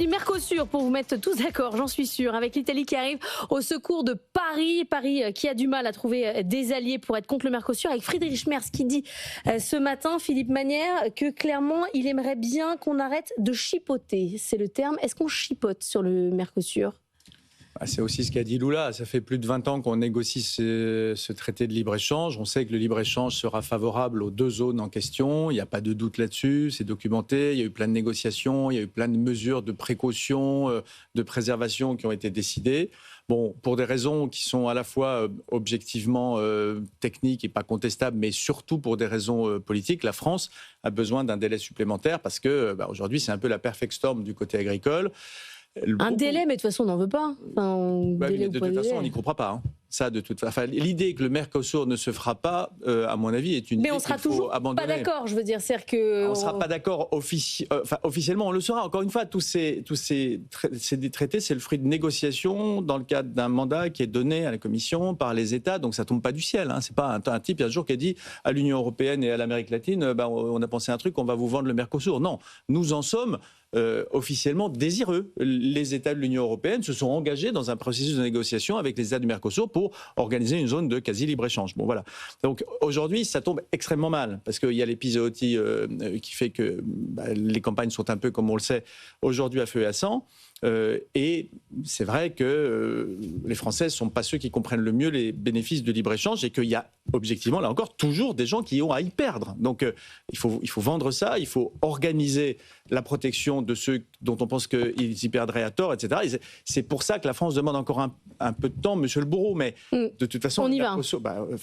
du Mercosur pour vous mettre tous d'accord, j'en suis sûre, avec l'Italie qui arrive au secours de Paris. Paris qui a du mal à trouver des alliés pour être contre le Mercosur, avec Friedrich Merz qui dit ce matin, Philippe Manière, que clairement il aimerait bien qu'on arrête de chipoter. C'est le terme. Est-ce qu'on chipote sur le Mercosur ? C'est aussi ce qu'a dit Lula. Ça fait plus de 20 ans qu'on négocie ce traité de libre-échange. On sait que le libre-échange sera favorable aux deux zones en question. Il n'y a pas de doute là-dessus. C'est documenté. Il y a eu plein de négociations. Il y a eu plein de mesures de précaution, de préservation qui ont été décidées. Bon, pour des raisons qui sont à la fois objectivement techniques et pas contestables, mais surtout pour des raisons politiques, la France a besoin d'un délai supplémentaire parce que aujourd'hui, c'est un peu la perfect storm du côté agricole. Un délai, mais de toute façon, on n'en veut pas. De toute façon, on n'y croit pas. Hein. Ça, de toute façon, l'idée que le Mercosur ne se fera pas, à mon avis, est une idée qu'il faut abandonner. Mais on sera toujours pas d'accord, je veux dire. C'est-à-dire que on ne sera pas d'accord officiellement, on le sera. Encore une fois, tous ces traités, c'est le fruit de négociations dans le cadre d'un mandat qui est donné à la Commission par les États. Donc ça ne tombe pas du ciel. Hein. Ce n'est pas un type, il y a un jour qui a dit à l'Union européenne et à l'Amérique latine, on a pensé un truc, on va vous vendre le Mercosur. Non, nous en sommes officiellement désireux. Les États de l'Union européenne se sont engagés dans un processus de négociation avec les États du Mercosur pour organiser une zone de quasi-libre-échange. Bon, voilà. Donc aujourd'hui, ça tombe extrêmement mal parce qu'il y a l'épisode qui fait que les campagnes sont un peu, comme on le sait, aujourd'hui à feu et à sang. Et c'est vrai que les Français ne sont pas ceux qui comprennent le mieux les bénéfices de libre-échange et qu'il y a objectivement, là encore, toujours des gens qui ont à y perdre. Donc il faut vendre ça, il faut organiser la protection de ceux dont on pense qu'ils y perdraient à tort, etc. Et c'est pour ça que la France demande encore un peu de temps, monsieur le bourreau, mais de toute façon, on y va.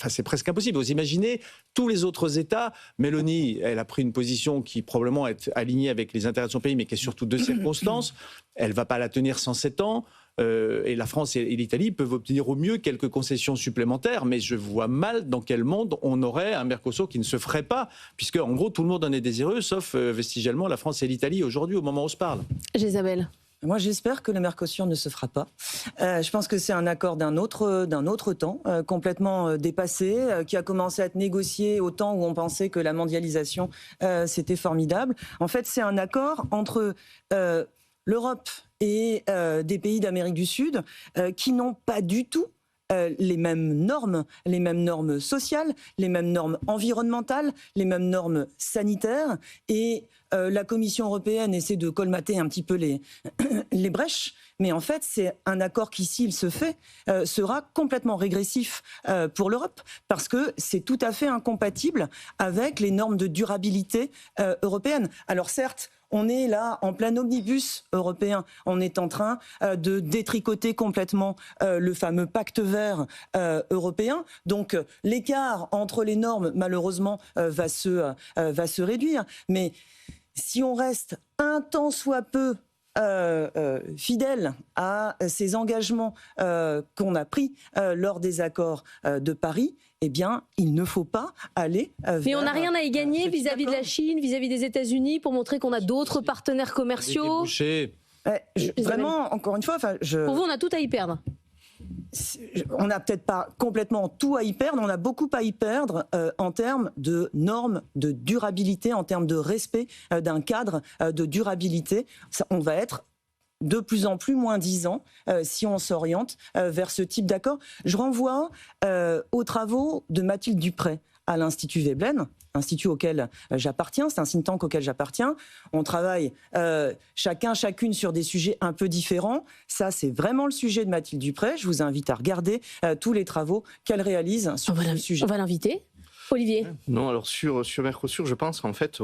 C'est presque impossible. Vous imaginez tous les autres États. Mélanie, elle a pris une position qui probablement est alignée avec les intérêts de son pays, mais qui est surtout de circonstances. Elle ne va pas la tenir 107 ans. Et la France et l'Italie peuvent obtenir au mieux quelques concessions supplémentaires, mais je vois mal dans quel monde on aurait un Mercosur qui ne se ferait pas, puisque en gros tout le monde en est désireux, sauf vestigialement la France et l'Italie aujourd'hui au moment où on se parle. Isabelle. Moi, j'espère que le Mercosur ne se fera pas. Je pense que c'est un accord d'un autre temps, complètement dépassé, qui a commencé à être négocié au temps où on pensait que la mondialisation, c'était formidable. En fait, c'est un accord entre l'Europe et des pays d'Amérique du Sud qui n'ont pas du tout les mêmes normes sociales, les mêmes normes environnementales, les mêmes normes sanitaires. Et la Commission européenne essaie de colmater un petit peu les brèches. Mais en fait, c'est un accord qui, s'il se fait, sera complètement régressif pour l'Europe, parce que c'est tout à fait incompatible avec les normes de durabilité européennes. Alors certes, on est là en plein omnibus européen. On est en train de détricoter complètement le fameux pacte vert européen. Donc l'écart entre les normes, malheureusement, va se réduire. Mais si on reste un tant soit peu fidèle à ces engagements qu'on a pris lors des accords de Paris, eh bien, il ne faut pas aller vers... Mais on n'a rien à y gagner vis-à-vis de la Chine, vis-à-vis des États-Unis, pour montrer qu'on a d'autres partenaires commerciaux. Vraiment, encore une fois... Pour vous, on a tout à y perdre. On n'a peut-être pas complètement tout à y perdre, on a beaucoup à y perdre en termes de normes de durabilité, en termes de respect d'un cadre de durabilité. On va être de plus en plus moins 10 ans si on s'oriente vers ce type d'accord. Je renvoie aux travaux de Mathilde Duprey à l'Institut Veblen, institut auquel j'appartiens, c'est un think tank auquel j'appartiens. On travaille chacune sur des sujets un peu différents. Ça, c'est vraiment le sujet de Mathilde Duprey. Je vous invite à regarder tous les travaux qu'elle réalise sur ce sujet. On va l'inviter. Olivier. Non, alors sur Mercosur, je pense qu'en fait,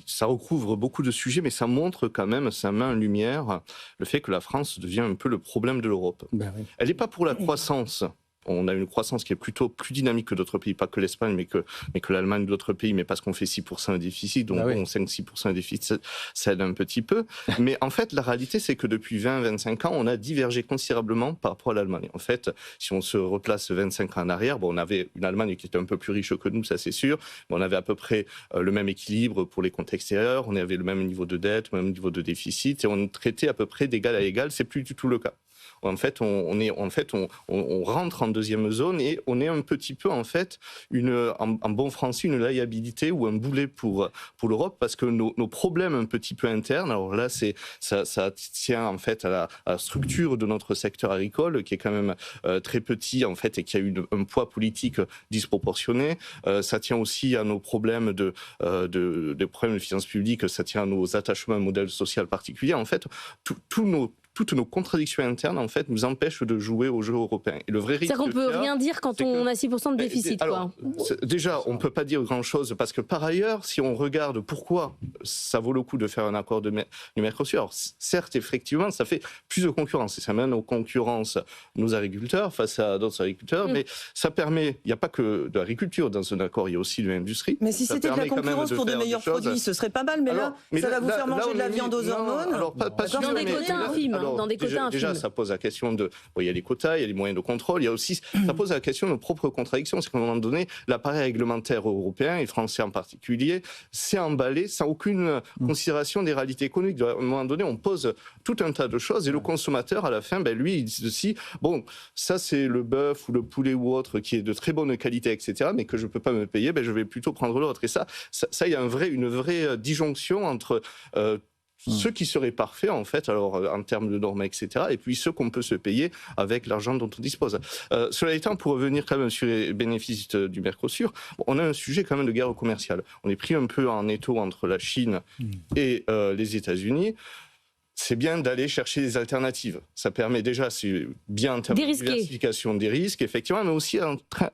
ça recouvre beaucoup de sujets, mais ça montre quand même, ça met en lumière le fait que la France devient un peu le problème de l'Europe. Oui. Elle n'est pas pour la croissance. On a une croissance qui est plutôt plus dynamique que d'autres pays, pas que l'Espagne, mais que l'Allemagne ou d'autres pays, mais parce qu'on fait 6% de déficit, donc 5-6% de déficit, ça aide un petit peu. Mais en fait, la réalité, c'est que depuis 20-25 ans, on a divergé considérablement par rapport à l'Allemagne. En fait, si on se replace 25 ans en arrière, on avait une Allemagne qui était un peu plus riche que nous, ça c'est sûr, mais on avait à peu près le même équilibre pour les comptes extérieurs, on avait le même niveau de dette, le même niveau de déficit, et on traitait à peu près d'égal à égal, c'est plus du tout le cas. En fait, on rentre en deuxième zone et on est un petit peu, en fait, en bon français, une liabilité ou un boulet pour l'Europe, parce que nos problèmes un petit peu internes, alors là, ça tient en fait à la structure de notre secteur agricole, qui est quand même très petit, en fait, et qui a eu un poids politique disproportionné. Ça tient aussi à nos problèmes de problèmes de finances publiques, ça tient à nos attachements à un modèle social particulier. En fait, toutes nos contradictions internes, en fait, nous empêchent de jouer au jeu européen. Et le vrai risque, c'est-à-dire qu'on peut rien dire quand on a 6% de déficit. Alors, déjà, on ne peut pas dire grand-chose, parce que par ailleurs, si on regarde pourquoi ça vaut le coup de faire un accord du Mercosur, alors, certes, effectivement, ça fait plus de concurrence, et ça mène aux concurrences nos agriculteurs face à d'autres agriculteurs, mais ça permet, il n'y a pas que de l'agriculture dans un accord, il y a aussi de l'industrie. Mais si c'était de la concurrence pour de meilleurs produits, ce serait pas mal, mais alors, là, ça va vous faire manger de la viande aux hormones. Alors, pas dans des quotas infimes. Déjà, ça pose la question de... il y a les quotas, il y a les moyens de contrôle, il y a aussi... Ça pose la question de nos propres contradictions. C'est qu'à un moment donné, l'appareil réglementaire européen, et français en particulier, s'est emballé sans aucune considération des réalités économiques. À un moment donné, on pose tout un tas de choses, et le consommateur, à la fin, lui, il dit aussi, bon, ça c'est le bœuf ou le poulet ou autre qui est de très bonne qualité, etc., mais que je ne peux pas me payer, je vais plutôt prendre l'autre. Et ça, il y a une vraie disjonction entre... ce qui serait parfait, en fait, alors en termes de normes, etc., et puis ce qu'on peut se payer avec l'argent dont on dispose. Cela étant, pour revenir quand même sur les bénéfices du Mercosur, on a un sujet quand même de guerre commerciale. On est pris un peu en étau entre la Chine et les États-Unis. C'est bien d'aller chercher des alternatives. Ça permet déjà, c'est bien en termes de diversification des risques, effectivement, mais aussi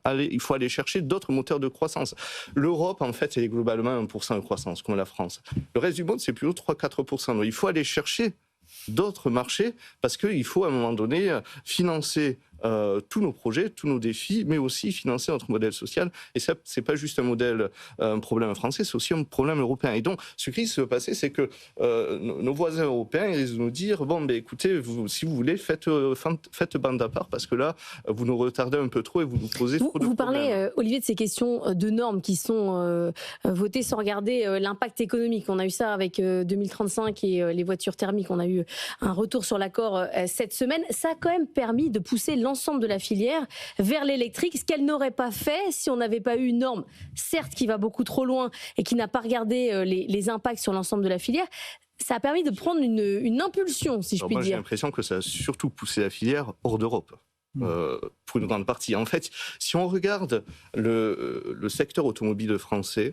il faut aller chercher d'autres moteurs de croissance. L'Europe, en fait, elle est globalement 1% de croissance, comme la France. Le reste du monde, c'est plutôt 3-4%. Donc il faut aller chercher d'autres marchés, parce qu'il faut à un moment donné financer tous nos projets, tous nos défis, mais aussi financer notre modèle social. Et ça, c'est pas juste un problème français, c'est aussi un problème européen. Et donc, ce qui se passait, c'est que nos voisins européens, ils risquent de nous dire, bon, écoutez, si vous voulez, faites bande à part, parce que là, vous nous retardez un peu trop et vous nous posez trop de problèmes. Vous parlez, Olivier, de ces questions de normes qui sont votées sans regarder l'impact économique. On a eu ça avec 2035 et les voitures thermiques. On a eu un retour sur l'accord cette semaine. Ça a quand même permis de pousser l'ensemble de la filière vers l'électrique, ce qu'elle n'aurait pas fait si on n'avait pas eu une norme, certes qui va beaucoup trop loin et qui n'a pas regardé les impacts sur l'ensemble de la filière. Ça a permis de prendre une impulsion, si je puis dire. J'ai l'impression que ça a surtout poussé la filière hors d'Europe. Pour une grande partie. En fait, si on regarde le secteur automobile français,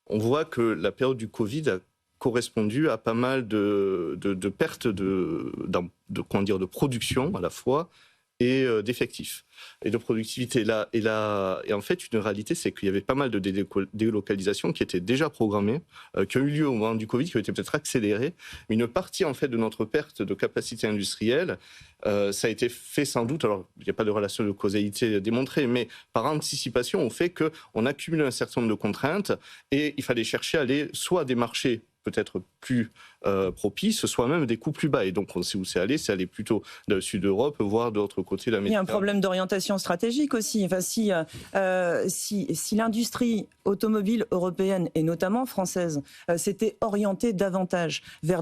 on voit que la période du Covid a correspondu à pas mal de pertes de production à la fois, et d'effectifs et de productivité. Et en fait, une réalité, c'est qu'il y avait pas mal de délocalisations qui étaient déjà programmées, qui ont eu lieu au moment du Covid, qui ont été peut-être accélérées. Mais une partie, en fait, de notre perte de capacité industrielle, ça a été fait sans doute, alors il n'y a pas de relation de causalité démontrée, mais par anticipation, au fait qu'on accumule un certain nombre de contraintes et il fallait chercher à aller soit à des marchés peut-être plus propices, soit même des coûts plus bas. Et donc, on sait où c'est allé plutôt dans le sud d'Europe, voire de l'autre côté de la Méditerranée. Il y a un problème d'orientation stratégique aussi. Enfin, si l'industrie automobile européenne, et notamment française, s'était orientée davantage vers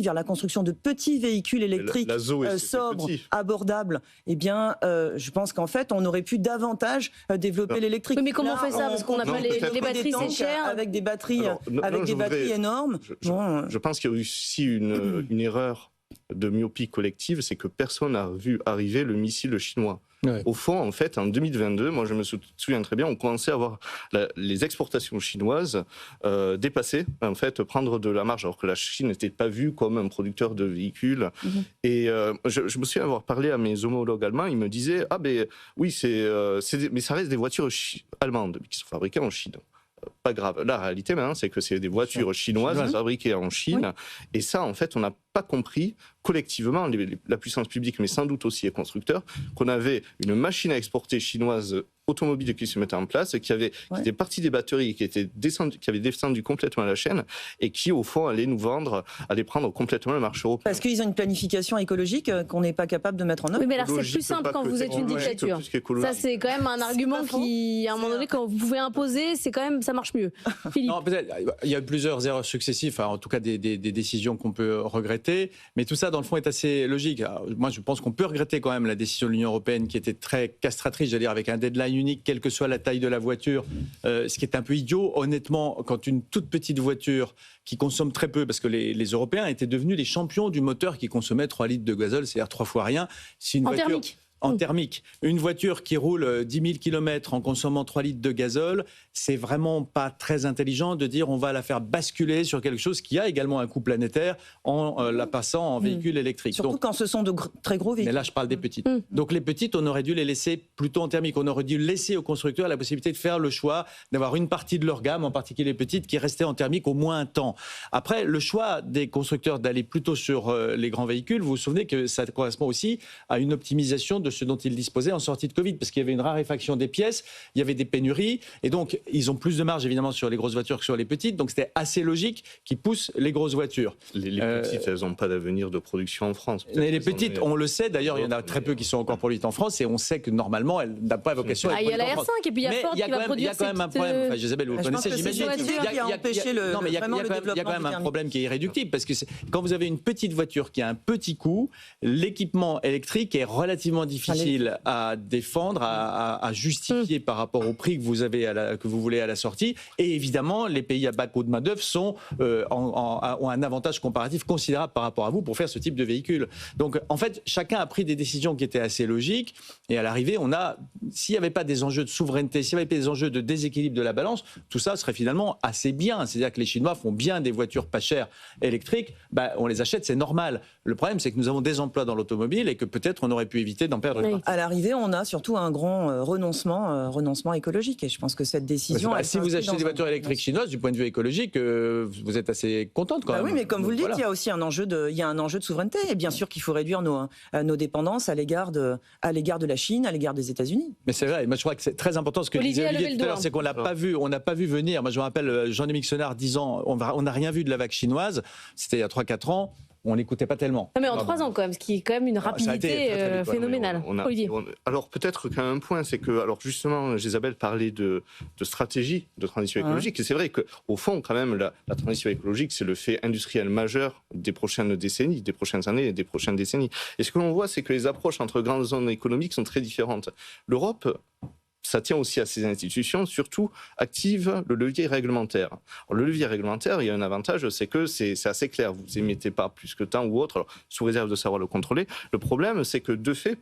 vers la construction de petits véhicules électriques sobres, abordables, eh bien, je pense qu'en fait, on aurait pu davantage développer l'électrique. Oui, mais comment on fait ça? Parce qu'on n'a pas les batteries, c'est cher. Avec des batteries, batteries énormes. Je pense qu'il y a aussi une erreur de myopie collective, c'est que personne n'a vu arriver le missile chinois. Ouais. Au fond, en fait, en 2022, moi je me souviens très bien, on commençait à voir les exportations chinoises dépasser, en fait, prendre de la marge, alors que la Chine n'était pas vue comme un producteur de véhicules. Et je me souviens avoir parlé à mes homologues allemands, ils me disaient « Ah ben oui, mais ça reste des voitures allemandes qui sont fabriquées en Chine ». Pas grave. La réalité maintenant, c'est que c'est des voitures chinoises fabriquées en Chine. Oui. Et ça, en fait, on n'a pas compris collectivement, la puissance publique, mais sans doute aussi les constructeurs, qu'on avait une machine à exporter chinoise automobile qui se mettait en place, qui était partie des batteries, qui avait descendu complètement la chaîne et qui, au fond, allait prendre complètement le marché européen. Parce qu'ils ont une planification écologique qu'on n'est pas capable de mettre en œuvre. Oui, mais alors c'est plus simple quand vous êtes une dictature. Ça, c'est quand même un argument qui, à un moment donné, quand vous pouvez imposer, ça marche mieux. mieux. Philippe. Non, peut-être, il y a eu plusieurs erreurs successives, enfin, en tout cas des décisions qu'on peut regretter, mais tout ça dans le fond est assez logique. Alors, moi je pense qu'on peut regretter quand même la décision de l'Union européenne qui était très castratrice, j'allais dire, avec un deadline unique, quelle que soit la taille de la voiture, ce qui est un peu idiot. Honnêtement, quand une toute petite voiture qui consomme très peu, parce que les Européens étaient devenus les champions du moteur qui consommait 3 litres de gazole, c'est-à-dire 3 fois rien. Si une En voiture... thermique. En thermique. Une voiture qui roule 10 000 km en consommant 3 litres de gazole, c'est vraiment pas très intelligent de dire on va la faire basculer sur quelque chose qui a également un coût planétaire en la passant en véhicule électrique. Surtout quand ce sont de très gros véhicules. Mais là, je parle des petites. Donc les petites, on aurait dû les laisser plutôt en thermique. On aurait dû laisser aux constructeurs la possibilité de faire le choix d'avoir une partie de leur gamme, en particulier les petites, qui restait en thermique au moins un temps. Après, le choix des constructeurs d'aller plutôt sur les grands véhicules, vous vous souvenez que ça correspond aussi à une optimisation de ce dont ils disposaient en sortie de Covid, parce qu'il y avait une raréfaction des pièces, il y avait des pénuries, et donc ils ont plus de marge évidemment sur les grosses voitures que sur les petites, donc c'était assez logique qu'ils poussent les grosses voitures. Les petites, elles n'ont pas d'avenir de production en France. Mais les petites, on le sait, d'ailleurs il y en a très peu qui sont encore produites en France, et on sait que normalement elles n'ont pas vocation à être produites en France. Il y a la R5 et puis il y a Ford qui va produire. Il y a quand même un problème, enfin, Isabelle, vous le connaissez, j'imagine. Il y a quand même un problème qui est irréductible, parce que quand vous avez une petite voiture qui a un petit coût, l'équipement électrique est relativement difficile à défendre, à justifier par rapport au prix que vous avez que vous voulez à la sortie. Et évidemment, les pays à bas coût de main-d'œuvre ont un avantage comparatif considérable par rapport à vous pour faire ce type de véhicule. Donc, en fait, chacun a pris des décisions qui étaient assez logiques. Et à l'arrivée, s'il n'y avait pas des enjeux de souveraineté, s'il n'y avait pas des enjeux de déséquilibre de la balance, tout ça serait finalement assez bien. C'est-à-dire que les Chinois font bien des voitures pas chères électriques. On les achète, c'est normal. Le problème, c'est que nous avons des emplois dans l'automobile et que peut-être on aurait pu éviter d'en perdre une partie. À l'arrivée, on a surtout un grand renoncement écologique. Et je pense que cette décision... Si vous achetez des voitures électriques chinoises, du point de vue écologique, vous êtes assez contente quand même. Oui, mais comme vous le dites, il y a aussi un enjeu de souveraineté. Et bien sûr qu'il faut réduire nos dépendances à l'égard de la Chine, à l'égard des États-Unis. Mais c'est vrai. Moi, je crois que c'est très important ce que disait Olivier tout à l'heure, c'est qu'on n'a pas vu venir. Moi, je me rappelle Jean-Dominique Senard disant on n'a rien vu de la vague chinoise. C'était il y a 3-4 ans. On n'écoutait pas tellement. Non mais en 3 ans quand même, ce qui est quand même une rapidité phénoménale. Olivier. Alors peut-être qu'un point, c'est que, alors justement, Isabelle parlait de stratégie de transition écologique, et c'est vrai qu'au fond, quand même, la transition écologique, c'est le fait industriel majeur des prochaines décennies, des prochaines années et des prochaines décennies. Et ce que l'on voit, c'est que les approches entre grandes zones économiques sont très différentes. L'Europe... ça tient aussi à ces institutions, surtout active le levier réglementaire. Alors, le levier réglementaire, il y a un avantage, c'est que c'est assez clair. Vous émettez pas plus que tant ou autre, alors, sous réserve de savoir le contrôler. Le problème, c'est que de fait,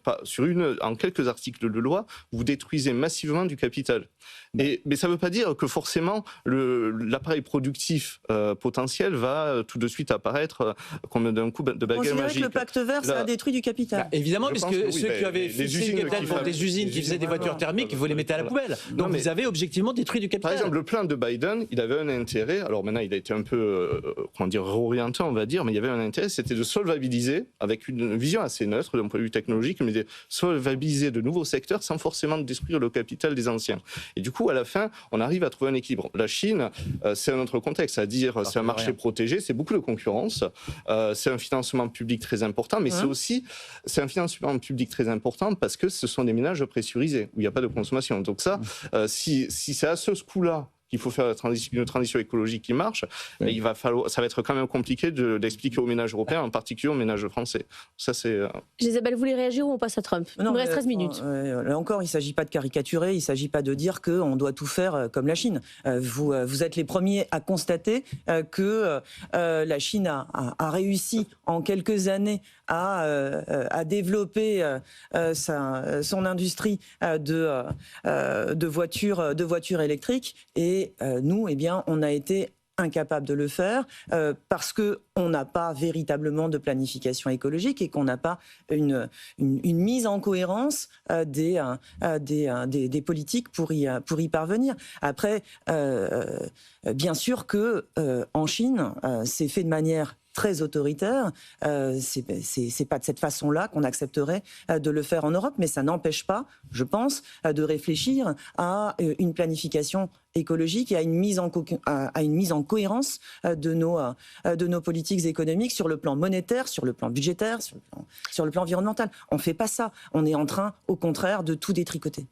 en quelques articles de loi, vous détruisez massivement du capital. Mais ça ne veut pas dire que forcément l'appareil productif potentiel va tout de suite apparaître comme d'un coup de baguette magique. Que le pacte vert, ça a détruit du capital. Évidemment, puisque ceux qui avaient fixé une deadline pour des usines qui faisaient des voitures thermiques, vous les mettez à la poubelle. Donc vous avez objectivement détruit du capital. Par exemple, le plan de Biden, il avait un intérêt, alors maintenant il a été un peu, réorienté, on va dire, mais il y avait un intérêt, c'était de solvabiliser, avec une vision assez neutre d'un point de vue technologique, mais de solvabiliser de nouveaux secteurs sans forcément détruire le capital des anciens. Et du coup, à la fin, on arrive à trouver un équilibre. La Chine, c'est un autre contexte, c'est-à-dire c'est un marché protégé, c'est beaucoup de concurrence, c'est un financement public très important, mais c'est un financement public très important parce que ce sont des ménages pressurisés, où il n'y a pas de consommation. Donc ça, si c'est à ce coup-là qu'il faut faire une transition écologique qui marche, ça va être quand même compliqué d'expliquer aux ménages européens, en particulier aux ménages français. Ça, c'est... Isabelle, vous voulez réagir ou on passe à Trump ? Il nous reste 13 minutes. Là encore, il ne s'agit pas de caricaturer, il ne s'agit pas de dire qu'on doit tout faire comme la Chine. Vous êtes les premiers à constater que la Chine a réussi en quelques années à développer son industrie de voitures électriques. Et nous, on a été incapable de le faire parce qu'on n'a pas véritablement de planification écologique et qu'on n'a pas une mise en cohérence des politiques pour y parvenir. Après, bien sûr que en Chine, c'est fait de manière très autoritaire, c'est pas de cette façon-là qu'on accepterait de le faire en Europe, mais ça n'empêche pas, je pense, de réfléchir à une planification écologique et à une mise en cohérence de nos politiques économiques sur le plan monétaire, sur le plan budgétaire, sur le plan environnemental. On fait pas ça. On est en train, au contraire, de tout détricoter.